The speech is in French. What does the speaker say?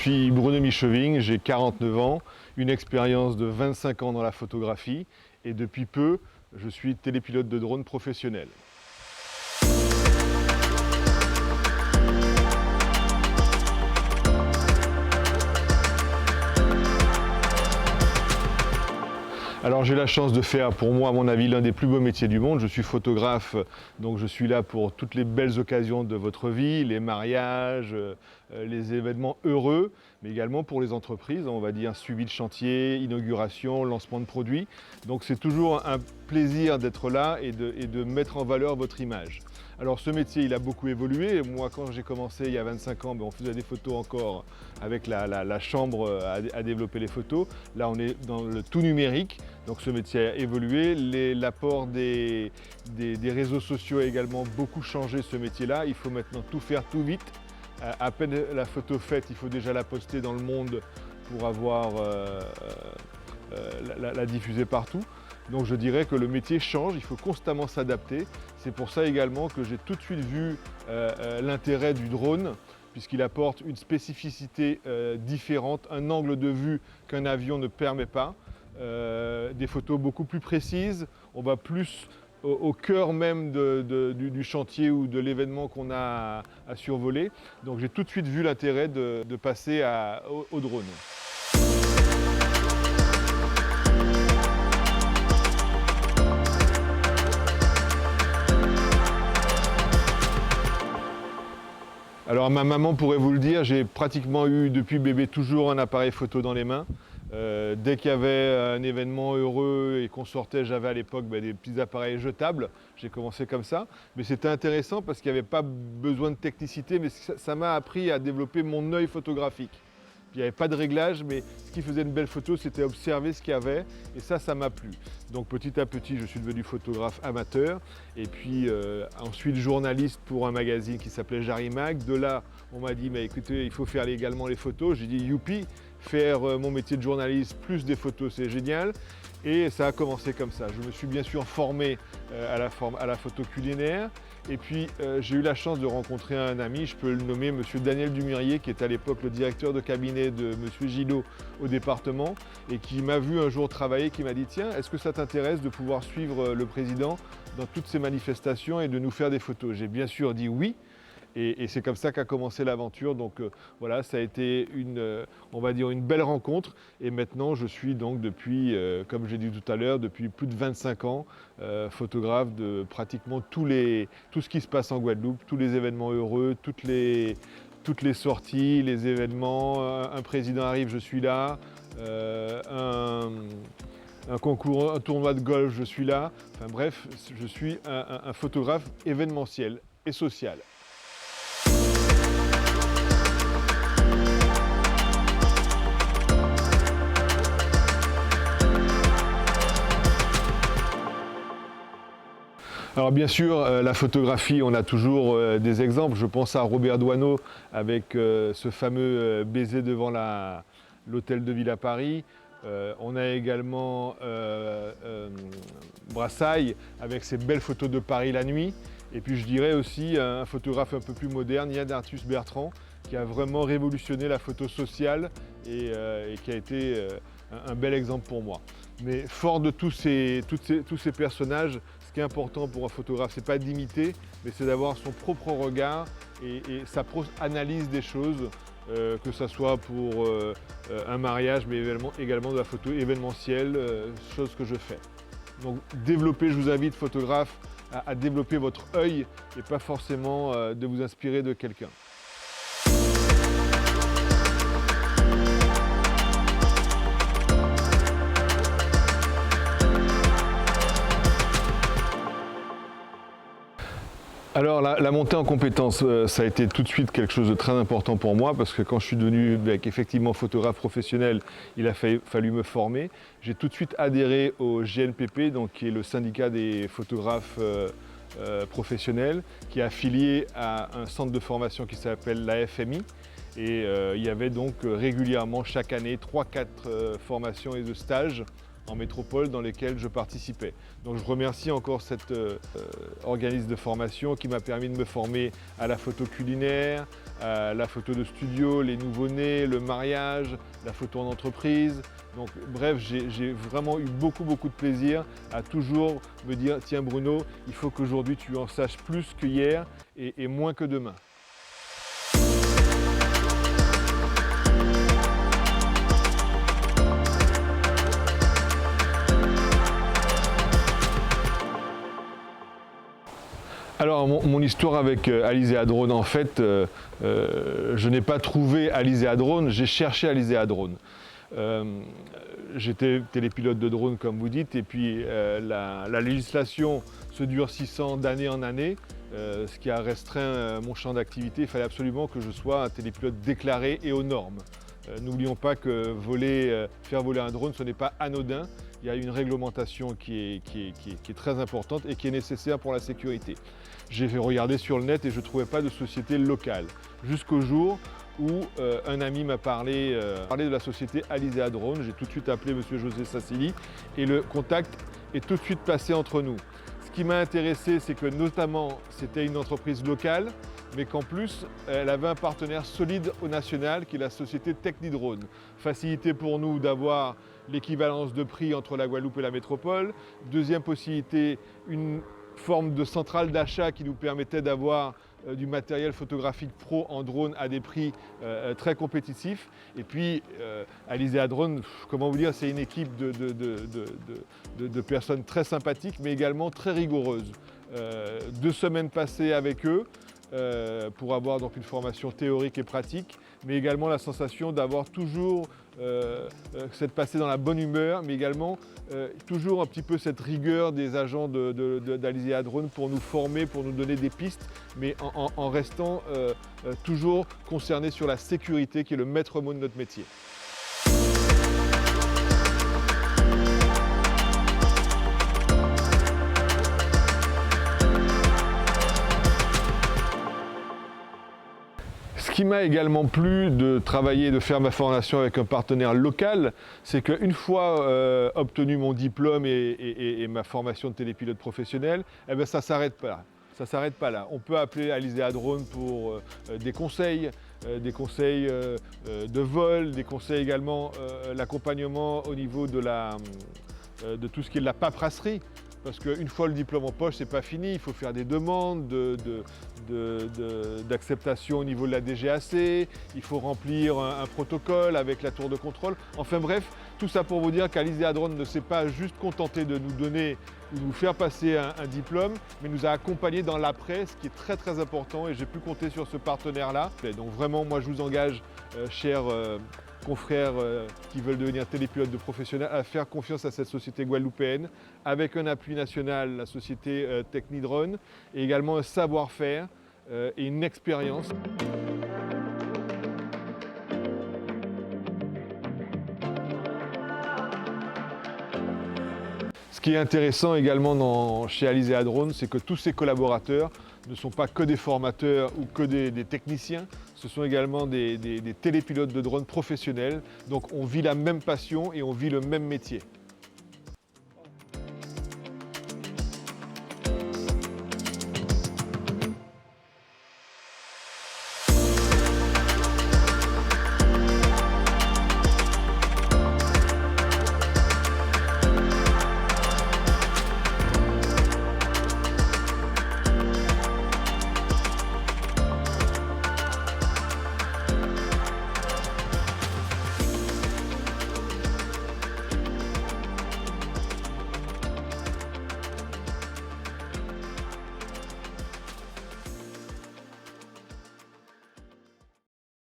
suis Bruno Micheving, j'ai 49 ans, une expérience de 25 ans dans la photographie et depuis peu, je suis télépilote de drone professionnel. Alors j'ai la chance de faire, pour moi, à mon avis, l'un des plus beaux métiers du monde. Je suis photographe, donc je suis là pour toutes les belles occasions de votre vie, les mariages, les événements heureux, mais également pour les entreprises, on va dire suivi de chantier, inauguration, lancement de produits. Donc c'est toujours un plaisir d'être là et de mettre en valeur votre image. Alors ce métier, il a beaucoup évolué. Moi, quand j'ai commencé il y a 25 ans, on faisait des photos encore avec la chambre à développer les photos. Là, on est dans le tout numérique. Donc ce métier a évolué. L'apport des réseaux sociaux a également beaucoup changé ce métier-là. Il faut maintenant tout faire tout vite. À peine la photo faite, il faut déjà la poster dans le monde pour avoir la diffuser partout. Donc je dirais que le métier change, il faut constamment s'adapter. C'est pour ça également que j'ai tout de suite vu l'intérêt du drone, puisqu'il apporte une spécificité différente, un angle de vue qu'un avion ne permet pas, des photos beaucoup plus précises, on va plus au cœur même du chantier ou de l'événement qu'on a à survoler. Donc j'ai tout de suite vu l'intérêt de passer au drone. Alors ma maman pourrait vous le dire, j'ai pratiquement eu depuis bébé toujours un appareil photo dans les mains. Dès qu'il y avait un événement heureux et qu'on sortait, j'avais à l'époque des petits appareils jetables. J'ai commencé comme ça. Mais c'était intéressant parce qu'il n'y avait pas besoin de technicité, mais ça m'a appris à développer mon œil photographique. Il n'y avait pas de réglage, mais ce qui faisait une belle photo, c'était observer ce qu'il y avait, et ça m'a plu. Donc petit à petit, je suis devenu photographe amateur, et puis ensuite journaliste pour un magazine qui s'appelait Jarimac. De là, on m'a dit, mais écoutez, il faut faire également les photos. J'ai dit, youpi, faire mon métier de journaliste plus des photos, c'est génial. Et ça a commencé comme ça. Je me suis bien sûr formé à la photo culinaire. Et puis j'ai eu la chance de rencontrer un ami, je peux le nommer Monsieur Daniel Dumurier, qui est à l'époque le directeur de cabinet de Monsieur Gillot au département, et qui m'a vu un jour travailler, qui m'a dit, tiens, est-ce que ça t'intéresse de pouvoir suivre le président dans toutes ces manifestations et de nous faire des photos? J'ai bien sûr dit oui. Et c'est comme ça qu'a commencé l'aventure. Donc voilà, ça a été on va dire une belle rencontre. Et maintenant, je suis donc depuis, comme j'ai dit tout à l'heure, depuis plus de 25 ans, photographe de pratiquement tout ce qui se passe en Guadeloupe, tous les événements heureux, toutes les sorties, les événements. Un président arrive, je suis là. Un concours, un tournoi de golf, je suis là. Enfin bref, je suis un photographe événementiel et social. Alors bien sûr, la photographie, on a toujours des exemples. Je pense à Robert Doisneau avec ce fameux baiser devant l'hôtel de ville à Paris. On a également Brassailles avec ses belles photos de Paris la nuit. Et puis je dirais aussi un photographe un peu plus moderne, Yann Arthus Bertrand, qui a vraiment révolutionné la photo sociale et qui a été un bel exemple pour moi. Mais fort de tous ces personnages, ce qui est important pour un photographe, c'est pas d'imiter, mais c'est d'avoir son propre regard et sa propre analyse des choses, que ce soit pour un mariage, mais également de la photo événementielle, chose que je fais. Donc je vous invite, photographe, à développer votre œil et pas forcément de vous inspirer de quelqu'un. Alors la montée en compétences, ça a été tout de suite quelque chose de très important pour moi parce que quand je suis devenu effectivement photographe professionnel, il a fallu me former. J'ai tout de suite adhéré au GNPP, donc, qui est le syndicat des photographes professionnels, qui est affilié à un centre de formation qui s'appelle la FMI. Et il y avait donc régulièrement chaque année 3-4 formations et de stages en métropole dans lesquelles je participais. Donc je remercie encore cet organisme de formation qui m'a permis de me former à la photo culinaire, à la photo de studio, les nouveau-nés, le mariage, la photo en entreprise. Donc bref, j'ai vraiment eu beaucoup de plaisir à toujours me dire « Tiens Bruno, il faut qu'aujourd'hui tu en saches plus que hier et moins que demain ». Alors mon histoire avec Alizea Drone, en fait, je n'ai pas trouvé Alizea Drone, j'ai cherché Alizea Drone. J'étais télépilote de drone comme vous dites, et puis la législation se durcissant d'année en année, ce qui a restreint mon champ d'activité, il fallait absolument que je sois un télépilote déclaré et aux normes. N'oublions pas que faire voler un drone, ce n'est pas anodin. Il y a une réglementation qui est très importante et qui est nécessaire pour la sécurité. J'ai regardé sur le net et je ne trouvais pas de société locale. Jusqu'au jour où un ami m'a parlé de la société Alizea Drone. J'ai tout de suite appelé M. José Sassili et le contact est tout de suite passé entre nous. Ce qui m'a intéressé, c'est que notamment c'était une entreprise locale, mais qu'en plus, elle avait un partenaire solide au national qui est la société Technidrone. Facilité pour nous d'avoir l'équivalence de prix entre la Guadeloupe et la métropole. Deuxième possibilité, une forme de centrale d'achat qui nous permettait d'avoir du matériel photographique pro en drone à des prix très compétitifs. Et puis, Alizea Drone, comment vous dire, c'est une équipe de personnes très sympathiques, mais également très rigoureuses. 2 semaines passées avec eux, pour avoir donc une formation théorique et pratique, mais également la sensation d'avoir toujours cette passée dans la bonne humeur, mais également toujours un petit peu cette rigueur des agents d'Alizea Drone pour nous former, pour nous donner des pistes, mais en restant toujours concernés sur la sécurité qui est le maître mot de notre métier. Ce qui m'a également plu de travailler, de faire ma formation avec un partenaire local, c'est qu'une fois obtenu mon diplôme et ma formation de télépilote professionnel, eh bien, ça ne s'arrête pas là. Ça s'arrête pas là. On peut appeler Alizea Drone pour des conseils de vol, des conseils également, l'accompagnement au niveau de tout ce qui est de la paperasserie. Parce qu'une fois le diplôme en poche, c'est pas fini, il faut faire des demandes d'acceptation au niveau de la DGAC, il faut remplir un protocole avec la tour de contrôle. Enfin bref, tout ça pour vous dire qu'Alizea Drone ne s'est pas juste contenté de nous donner ou de nous faire passer un diplôme, mais nous a accompagnés dans l'après, ce qui est très important, et j'ai pu compter sur ce partenaire-là. Donc vraiment, moi je vous engage, chers confrères qui veulent devenir télépilotes de professionnels, à faire confiance à cette société guadeloupéenne, avec un appui national, la société Technidrone, et également un savoir-faire et une expérience. Ce qui est intéressant également chez Alizea Drone, c'est que tous ces collaborateurs ne sont pas que des formateurs ou que des techniciens, ce sont également des télépilotes de drone professionnels. Donc on vit la même passion et on vit le même métier.